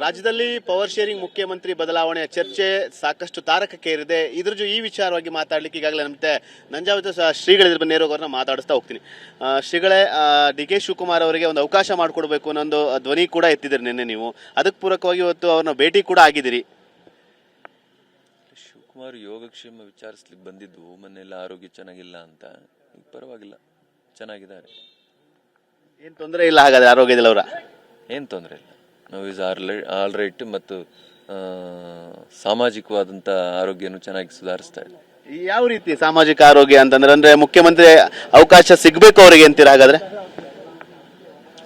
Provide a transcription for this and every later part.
ರಾಜ್ಯದಲ್ಲಿ power sharing ಮುಖ್ಯಮಂತ್ರಿ ಬದಲಾವಣೆಯ ಚರ್ಚೆ ಸಾಕಷ್ಟು ತಾರಕಕ್ಕೇರಿದೆ. ಈ ವಿಚಾರವಾಗಿ ಮಾತಾಡ್ಲಿಕ್ಕೆ ಈಗಾಗಲೇ ನಮ್ಮತ್ತೆ ನಂಜಾವತಿ ಶ್ರೀಗಳಿದ್ರ ನೇರವಾಗಿ ಮಾತಾಡಿಸ್ತಾ ಹೋಗ್ತೀನಿ. ಶ್ರೀಗಳೇ, ಡಿ ಕೆ ಶಿವಕುಮಾರ್ ಅವರಿಗೆ ಒಂದು ಅವಕಾಶ ಮಾಡಿಕೊಡ್ಬೇಕು ಅನ್ನೊಂದು ಧ್ವನಿ ಕೂಡ ಎತ್ತಿದ್ದೀರಿ ನಿನ್ನೆ ನೀವು. ಅದಕ್ಕೆ ಪೂರಕವಾಗಿ ಇವತ್ತು ಅವ್ರನ್ನ ಭೇಟಿ ಕೂಡ ಆಗಿದ್ದೀರಿ. ಶಿವಕುಮಾರ್ ಯೋಗಕ್ಷೇಮ ವಿಚಾರಿಸ್ಲಿಕ್ಕೆ ಬಂದಿದ್ದು, ಮನೆಯಲ್ಲ ಆರೋಗ್ಯ ಚೆನ್ನಾಗಿಲ್ಲ ಅಂತ. ಈಗ ಪರವಾಗಿಲ್ಲ, ಚೆನ್ನಾಗಿದ್ದಾರೆ, ಏನು ತೊಂದರೆ ಇಲ್ಲ. ಹಾಗಾದ್ರೆ ಆರೋಗ್ಯದಲ್ಲಿ ಅವರ ಏನು ತೊಂದರೆ ಇಲ್ಲ. ನಾವು ಈಸ್ ಆಲ್ ರೈಟ್. ಮತ್ತು ಸಾಮಾಜಿಕವಾದಂಥ ಆರೋಗ್ಯನೂ ಚೆನ್ನಾಗಿ ಸುಧಾರಿಸ್ತಾ ಇದೆ. ಯಾವ ರೀತಿ ಸಾಮಾಜಿಕ ಆರೋಗ್ಯ ಅಂತಂದ್ರೆ ಅಂದ್ರೆ ಮುಖ್ಯಮಂತ್ರಿ ಅವಕಾಶ ಸಿಗಬೇಕು ಅವರಿಗೆ ಅಂತೀರಾ? ಹಾಗಾದ್ರೆ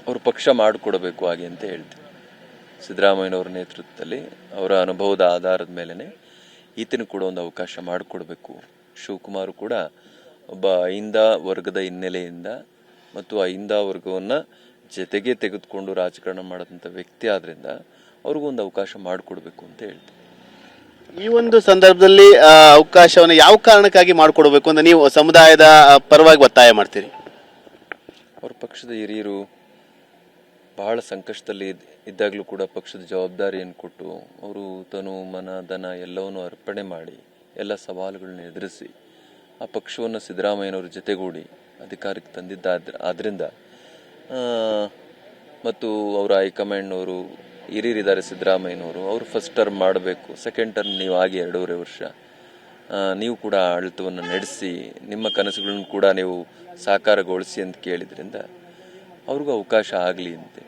ಅವರು ಪಕ್ಷ ಮಾಡಿಕೊಡಬೇಕು ಹಾಗೆ ಅಂತ ಹೇಳ್ತೀನಿ. ಸಿದ್ದರಾಮಯ್ಯನವರ ನೇತೃತ್ವದಲ್ಲಿ ಅವರ ಅನುಭವದ ಆಧಾರದ ಮೇಲೆನೆ ಈತನಿಗೆ ಕೂಡ ಒಂದು ಅವಕಾಶ ಮಾಡಿಕೊಡ್ಬೇಕು. ಶಿವಕುಮಾರ್ ಕೂಡ ಒಬ್ಬ ಅಹಿಂದ ವರ್ಗದ ಹಿನ್ನೆಲೆಯಿಂದ ಮತ್ತು ಅಹಿಂದ ವರ್ಗವನ್ನು ಜೊತೆಗೆ ತೆಗೆದುಕೊಂಡು ರಾಜಕಾರಣ ಮಾಡೋದಂಥ ವ್ಯಕ್ತಿ ಆದ್ರಿಂದ ಅವ್ರಿಗೊಂದು ಅವಕಾಶ ಮಾಡಿಕೊಡ್ಬೇಕು ಅಂತ ಹೇಳ್ತೀನಿ. ಈ ಒಂದು ಸಂದರ್ಭದಲ್ಲಿ ಅವಕಾಶವನ್ನು ಯಾವ ಕಾರಣಕ್ಕಾಗಿ ಮಾಡಿಕೊಡ್ಬೇಕು ಅಂತ ನೀವು ಸಮುದಾಯದ ಪರವಾಗಿ ಒತ್ತಾಯ ಮಾಡ್ತೀರಿ? ಅವ್ರ ಪಕ್ಷದ ಹಿರಿಯರು ಬಹಳ ಸಂಕಷ್ಟದಲ್ಲಿ ಇದ್ದಾಗಲೂ ಕೂಡ ಪಕ್ಷದ ಜವಾಬ್ದಾರಿಯನ್ನು ಕೊಟ್ಟು ಅವರು ತನು ಮನ ಧನ ಎಲ್ಲವನ್ನು ಅರ್ಪಣೆ ಮಾಡಿ ಎಲ್ಲ ಸವಾಲುಗಳನ್ನ ಎದುರಿಸಿ ಆ ಪಕ್ಷವನ್ನು ಸಿದ್ದರಾಮಯ್ಯನವ್ರ ಜೊತೆಗೂಡಿ ಅಧಿಕಾರಕ್ಕೆ ಆದ್ರಿಂದ ಮತ್ತು ಅವರ ಹೈಕಮಾಂಡ್ನವರು ಹಿರಿಯರಿದ್ದಾರೆ ಸಿದ್ದರಾಮಯ್ಯನವರು. ಅವರು ಫಸ್ಟ್ ಟರ್ಮ್ ಮಾಡಬೇಕು, ಸೆಕೆಂಡ್ ಟರ್ಮ್ ನೀವು ಆಗಿ 2.5 ವರ್ಷ ನೀವು ಕೂಡ ಆಡಳಿತವನ್ನು ನಡೆಸಿ ನಿಮ್ಮ ಕನಸುಗಳನ್ನು ಕೂಡ ನೀವು ಸಾಕಾರಗೊಳಿಸಿ ಅಂತ ಕೇಳಿದ್ರಿಂದ ಅವ್ರಿಗೂ ಅವಕಾಶ ಆಗಲಿ ಅಂತೆ.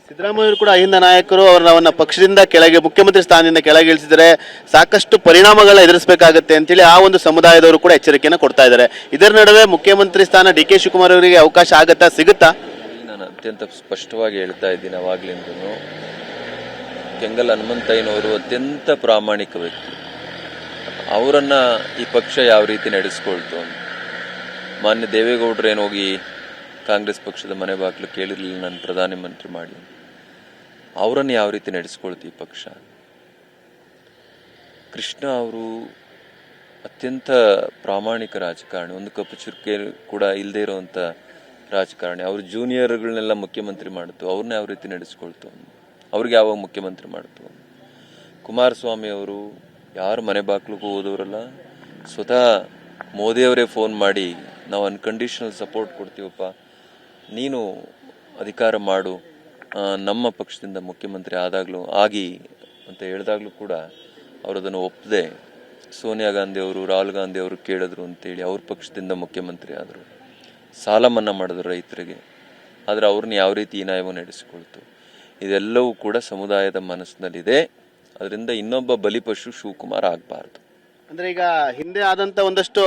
ಸಿದ್ದರಾಮಯ್ಯವರು ಕೂಡ ಅಹಿಂದ ನಾಯಕರು, ಅವರನ್ನ ಪಕ್ಷದಿಂದ ಕೆಳಗೆ ಮುಖ್ಯಮಂತ್ರಿ ಸ್ಥಾನದಿಂದ ಕೆಳಗೆ ಇಳಿಸಿದರೆ ಸಾಕಷ್ಟು ಪರಿಣಾಮಗಳನ್ನ ಎದುರಿಸಬೇಕಾಗುತ್ತೆ ಅಂತೇಳಿ ಆ ಒಂದು ಸಮುದಾಯದವರು ಕೂಡ ಎಚ್ಚರಿಕೆಯನ್ನು ಕೊಡ್ತಾ ಇದ್ದಾರೆ. ಇದರ ನಡುವೆ ಮುಖ್ಯಮಂತ್ರಿ ಸ್ಥಾನ ಡಿ ಕೆ ಶಿವಕುಮಾರ್ ಅವರಿಗೆ ಅವಕಾಶ ಸಿಗುತ್ತಾ? ನಾನು ಅತ್ಯಂತ ಸ್ಪಷ್ಟವಾಗಿ ಹೇಳ್ತಾ ಇದ್ದೀನಿ. ಅವಾಗ್ಲಿಂದನು ಕೆಂಗಲ್ ಹನುಮಂತಯ್ಯನವರು ಅತ್ಯಂತ ಪ್ರಾಮಾಣಿಕ ವ್ಯಕ್ತಿ. ಅವರನ್ನ ಈ ಪಕ್ಷ ಯಾವ ರೀತಿ ನಡೆಸ್ಕೊಳ್ತು ಅಂತ ಮಾನ್ಯ ದೇವೇಗೌಡರು ಏನೋಗಿ ಕಾಂಗ್ರೆಸ್ ಪಕ್ಷದ ಮನೆ ಬಾಗಿಲು ಕೇಳಿರಲಿಲ್ಲ ನಾನು ಪ್ರಧಾನಿ ಮಂತ್ರಿ ಮಾಡಿ. ಅವರನ್ನು ಯಾವ ರೀತಿ ನಡೆಸ್ಕೊಳ್ತೀವಿ ಪಕ್ಷ. ಕೃಷ್ಣ ಅವರು ಅತ್ಯಂತ ಪ್ರಾಮಾಣಿಕ ರಾಜಕಾರಣಿ, ಒಂದು ಕಪ್ಪು ಚುಕ್ಕೆ ಕೂಡ ಇಲ್ಲದೆ ಇರುವಂಥ ರಾಜಕಾರಣಿ. ಅವ್ರ ಜೂನಿಯರ್ಗಳನ್ನೆಲ್ಲ ಮುಖ್ಯಮಂತ್ರಿ ಮಾಡ್ತು, ಅವ್ರನ್ನ ಯಾವ ರೀತಿ ನಡೆಸ್ಕೊಳ್ತು, ಅವ್ರಿಗೆ ಯಾವಾಗ ಮುಖ್ಯಮಂತ್ರಿ ಮಾಡ್ತು. ಕುಮಾರಸ್ವಾಮಿ ಅವರು ಯಾರು ಮನೆ ಬಾಗಿಲಿಗೂ ಹೋದವರಲ್ಲ, ಸ್ವತಃ ಮೋದಿಯವರೇ ಫೋನ್ ಮಾಡಿ ನಾವು ಅನ್ಕಂಡೀಷನಲ್ ಸಪೋರ್ಟ್ ಕೊಡ್ತೀವಪ್ಪ, ನೀನು ಅಧಿಕಾರ ಮಾಡು, ನಮ್ಮ ಪಕ್ಷದಿಂದ ಮುಖ್ಯಮಂತ್ರಿ ಆಗಿ ಅಂತ ಹೇಳಿದಾಗಲೂ ಕೂಡ ಅವರು ಅದನ್ನು ಒಪ್ಪದೆ ಸೋನಿಯಾ ಗಾಂಧಿ ಅವರು ರಾಹುಲ್ ಗಾಂಧಿ ಅವರು ಕೇಳಿದ್ರು ಅಂತೇಳಿ ಅವ್ರ ಪಕ್ಷದಿಂದ ಮುಖ್ಯಮಂತ್ರಿ ಆದರು. ಸಾಲ ಮನ್ನಾ ಮಾಡಿದ್ರು ರೈತರಿಗೆ, ಆದರೆ ಅವ್ರನ್ನ ಯಾವ ರೀತಿ ಹೀನಾಯವನ್ನು ನಡೆಸಿಕೊಳ್ತು. ಇದೆಲ್ಲವೂ ಕೂಡ ಸಮುದಾಯದ ಮನಸ್ಸಿನಲ್ಲಿದೆ. ಅದರಿಂದ ಇನ್ನೊಬ್ಬ ಬಲಿಪಶು ಶಿವಕುಮಾರ್ ಆಗಬಾರ್ದು. ಅಂದ್ರೆ ಈಗ ಹಿಂದೆ ಆದಂತ ಒಂದಷ್ಟು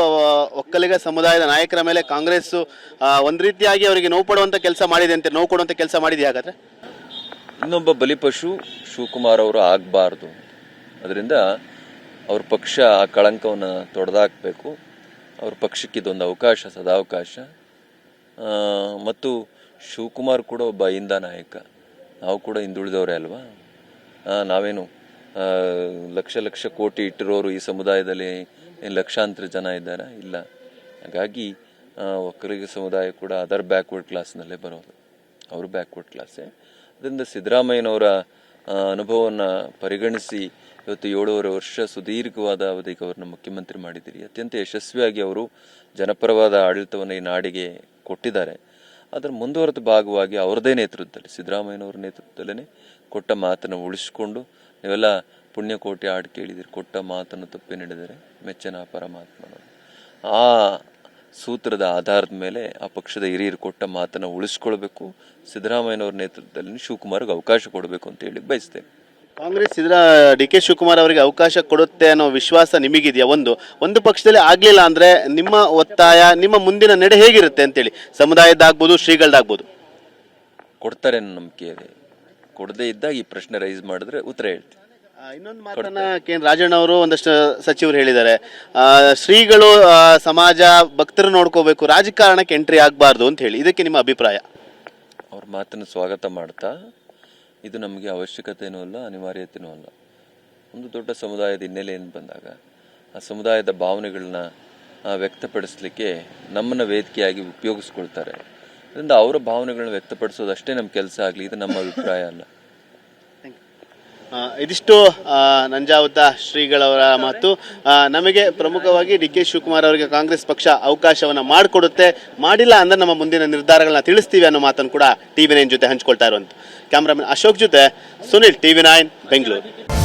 ಒಕ್ಕಲಿಗ ಸಮುದಾಯದ ನಾಯಕರ ಮೇಲೆ ಕಾಂಗ್ರೆಸ್ ಒಂದ್ ರೀತಿಯಾಗಿ ಅವರಿಗೆ ನೋವು ಪಡುವಂತ ಕೆಲಸ ಮಾಡಿದೆ ಅಂತ, ನೋವು ಕೊಡುವಂತ ಕೆಲಸ ಮಾಡಿದೆ. ಹಾಗಾದ್ರೆ ಇನ್ನೊಬ್ಬ ಬಲಿಪಶು ಶಿವಕುಮಾರ್ ಅವರು ಆಗಬಾರ್ದು. ಅದರಿಂದ ಅವ್ರ ಪಕ್ಷ ಆ ಕಳಂಕವನ್ನು ತೊಡೆದಾಕಬೇಕು. ಅವ್ರ ಪಕ್ಷಕ್ಕೆ ಇದೊಂದು ಅವಕಾಶ, ಸದಾವಕಾಶ. ಮತ್ತು ಶಿವಕುಮಾರ್ ಕೂಡ ಒಬ್ಬ ಅಹಿಂದ ನಾಯಕ. ನಾವು ಕೂಡ ಹಿಂದುಳಿದವರೇ ಅಲ್ವಾ. ನಾವೇನು ಲಕ್ಷ ಕೋಟಿ ಇಟ್ಟಿರೋರು ಈ ಸಮುದಾಯದಲ್ಲಿ ಲಕ್ಷಾಂತರ ಜನ ಇದ್ದಾರೆ? ಇಲ್ಲ. ಹಾಗಾಗಿ ಒಕ್ಕಲಿಗ ಸಮುದಾಯ ಕೂಡ ಅದರ್ ಬ್ಯಾಕ್ವರ್ಡ್ ಕ್ಲಾಸ್ನಲ್ಲೇ ಬರೋದು, ಅವರು ಬ್ಯಾಕ್ವರ್ಡ್ ಕ್ಲಾಸೇ. ಅದರಿಂದ ಸಿದ್ದರಾಮಯ್ಯನವರ ಅನುಭವವನ್ನು ಪರಿಗಣಿಸಿ ಇವತ್ತು 7.5 ವರ್ಷ ಸುದೀರ್ಘವಾದ ಅವಧಿಗೆ ಅವ್ರನ್ನ ಮುಖ್ಯಮಂತ್ರಿ ಮಾಡಿದ್ದೀರಿ. ಅತ್ಯಂತ ಯಶಸ್ವಿಯಾಗಿ ಅವರು ಜನಪರವಾದ ಆಡಳಿತವನ್ನು ಈ ನಾಡಿಗೆ ಕೊಟ್ಟಿದ್ದಾರೆ. ಅದರ ಮುಂದುವರೆದ ಭಾಗವಾಗಿ ಅವರದೇ ನೇತೃತ್ವದಲ್ಲಿ, ಸಿದ್ದರಾಮಯ್ಯನವರ ನೇತೃತ್ವದಲ್ಲೇ ಕೊಟ್ಟ ಮಾತನ್ನು ಉಳಿಸಿಕೊಂಡು, ನೀವೆಲ್ಲ ಪುಣ್ಯಕೋಟಿ ಹಾಡು ಕೇಳಿದಿರಿ, ಕೊಟ್ಟ ಮಾತನ್ನು ತಪ್ಪಿ ನಡೆದರೆ ಮೆಚ್ಚನ ಪರಮಾತ್ಮನವರು. ಆ ಸೂತ್ರದ ಆಧಾರದ ಮೇಲೆ ಆ ಪಕ್ಷದ ಹಿರಿಯರು ಕೊಟ್ಟ ಮಾತನ್ನು ಉಳಿಸ್ಕೊಳ್ಬೇಕು. ಸಿದ್ದರಾಮಯ್ಯನವರ ನೇತೃತ್ವದಲ್ಲಿ ಶಿವಕುಮಾರ್ಗೆ ಅವಕಾಶ ಕೊಡಬೇಕು ಅಂತ ಹೇಳಿ ಬಯಸ್ತೇನೆ. ಕಾಂಗ್ರೆಸ್ ಡಿ ಕೆ ಶಿವಕುಮಾರ್ ಅವರಿಗೆ ಅವಕಾಶ ಕೊಡುತ್ತೆ ಅನ್ನೋ ವಿಶ್ವಾಸ ನಿಮಗಿದೆಯಾ? ಒಂದು ಪಕ್ಷದಲ್ಲಿ ಆಗ್ಲಿಲ್ಲ ಅಂದ್ರೆ ನಿಮ್ಮ ಒತ್ತಾಯ, ನಿಮ್ಮ ಮುಂದಿನ ನಡೆ ಹೇಗಿರುತ್ತೆ ಅಂತೇಳಿ, ಸಮುದಾಯದ್ದಾಗ್ಬೋದು, ಶ್ರೀಗಳದ್ದಾಗ್ಬೋದು? ಕೊಡ್ತಾರೆ ಅನ್ನೋ ನಂಬಿಕೆ ಇದೆ. ಕೊಡದೇ ಇದ್ದಾಗ ಈ ಪ್ರಶ್ನೆ ರೈಸ್ ಮಾಡಿದ್ರೆ ಉತ್ತರ ಹೇಳ್ತೀನಿ. ಇನ್ನೊಂದು ಮಾತನ್ನ ರಾಜಣ್ಣ ಅವರು ಒಂದಷ್ಟು ಸಚಿವರು ಹೇಳಿದ್ದಾರೆ, ಶ್ರೀಗಳು ಸಮಾಜ ಭಕ್ತರು ನೋಡ್ಕೋಬೇಕು, ರಾಜಕಾರಣಕ್ಕೆ ಎಂಟ್ರಿ ಆಗಬಾರ್ದು ಅಂತ ಹೇಳಿ. ಇದಕ್ಕೆ ನಿಮ್ಮ ಅಭಿಪ್ರಾಯ? ಅವ್ರ ಮಾತನ್ನು ಸ್ವಾಗತ ಮಾಡ್ತಾ, ಇದು ನಮಗೆ ಅವಶ್ಯಕತೆಯೂ ಅಲ್ಲ, ಅನಿವಾರ್ಯತೆಯೂ ಅಲ್ಲ. ಒಂದು ದೊಡ್ಡ ಸಮುದಾಯದ ಹಿನ್ನೆಲೆಯಿಂದ ಬಂದಾಗ ಆ ಸಮುದಾಯದ ಭಾವನೆಗಳನ್ನ ವ್ಯಕ್ತಪಡಿಸ್ಲಿಕ್ಕೆ ನಮ್ಮನ್ನು ವೇದಿಕೆಯಾಗಿ ಉಪಯೋಗಿಸ್ಕೊಳ್ತಾರೆ. ಅದರಿಂದ ಅವರ ಭಾವನೆಗಳನ್ನ ವ್ಯಕ್ತಪಡಿಸೋದು ಅಷ್ಟೇ ನಮ್ಮ ಕೆಲಸ ಆಗಲಿ, ಇದು ನಮ್ಮ ಅಭಿಪ್ರಾಯ ಅಲ್ಲ. ಇದಿಷ್ಟು ನಂಜಾವತ ಶ್ರೀಗಳವರ ಮಾತು. ನಮಗೆ ಪ್ರಮುಖವಾಗಿ ಡಿ ಕೆ ಶಿವಕುಮಾರ್ ಅವರಿಗೆ ಕಾಂಗ್ರೆಸ್ ಪಕ್ಷ ಅವಕಾಶವನ್ನು ಮಾಡಿಕೊಡುತ್ತೆ, ಮಾಡಿಲ್ಲ ಅಂದ್ರೆ ನಮ್ಮ ಮುಂದಿನ ನಿರ್ಧಾರಗಳನ್ನ ತಿಳಿಸ್ತೀವಿ ಅನ್ನೋ ಮಾತನ್ನು ಕೂಡ TV9 ಜೊತೆ ಹಂಚ್ಕೊಳ್ತಾ ಇರುವಂತ ಕ್ಯಾಮ್ರಾಮನ್ ಅಶೋಕ್ ಜೊತೆ ಸುನಿಲ್, TV9 ಬೆಂಗಳೂರು.